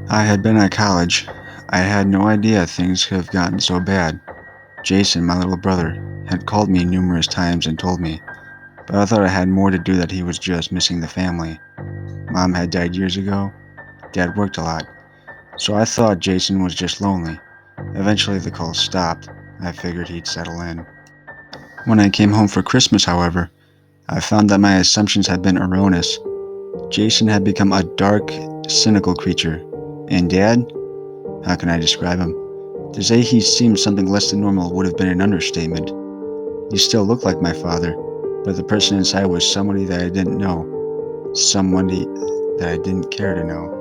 I had been at college. I had no idea things could have gotten so bad. Jason, my little brother, had called me numerous times and told me, but I thought it had more to do that he was just missing the family. Mom had died years ago. Dad worked a lot, so I thought Jason was just lonely. Eventually, the calls stopped. I figured he'd settle in. When I came home for Christmas, however, I found that my assumptions had been erroneous. Jason had become a dark, cynical creature. And Dad? How can I describe him? To say he seemed something less than normal would have been an understatement. He still looked like my father, but the person inside was somebody that I didn't know, somebody that I didn't care to know.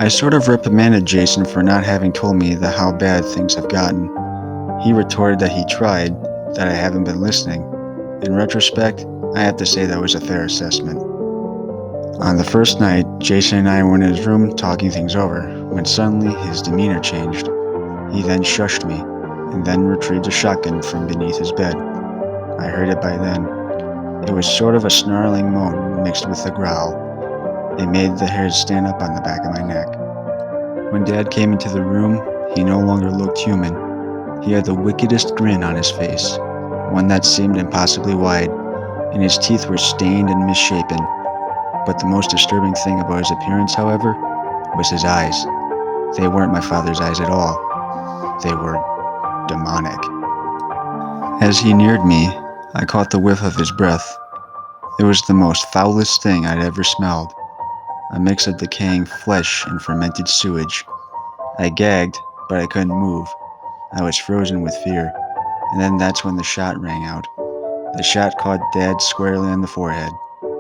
I sort of reprimanded Jason for not having told me that how bad things have gotten. He retorted that he tried, that I haven't been listening. In retrospect, I have to say that was a fair assessment. On the first night, Jason and I were in his room talking things over, when suddenly his demeanor changed. He then shushed me, and then retrieved a shotgun from beneath his bed. I heard it by then. It was sort of a snarling moan mixed with a growl. It made the hairs stand up on the back of my neck. When Dad came into the room, he no longer looked human. He had the wickedest grin on his face, one that seemed impossibly wide, and his teeth were stained and misshapen. But the most disturbing thing about his appearance, however, was his eyes. They weren't my father's eyes at all. They were demonic. As he neared me, I caught the whiff of his breath. It was the most foulest thing I'd ever smelled, a mix of decaying flesh and fermented sewage. I gagged, but I couldn't move. I was frozen with fear, and then that's when the shot rang out. The shot caught Dad squarely on the forehead.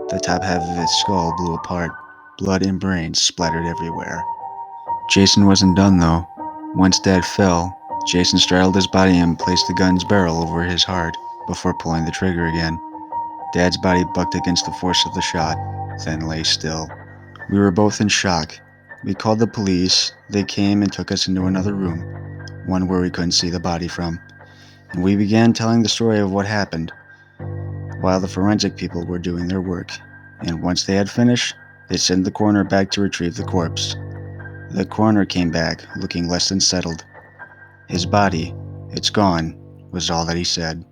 The top half of his skull blew apart. Blood and brains splattered everywhere. Jason wasn't done though. Once Dad fell, Jason straddled his body and placed the gun's barrel over his heart before pulling the trigger again. Dad's body bucked against the force of the shot, then lay still. We were both in shock. We called the police. They came and took us into another room, one where we couldn't see the body from, and we began telling the story of what happened while the forensic people were doing their work. And once they had finished, they sent the coroner back to retrieve the corpse. The coroner came back, looking less than settled. His body, it's gone, was all that he said.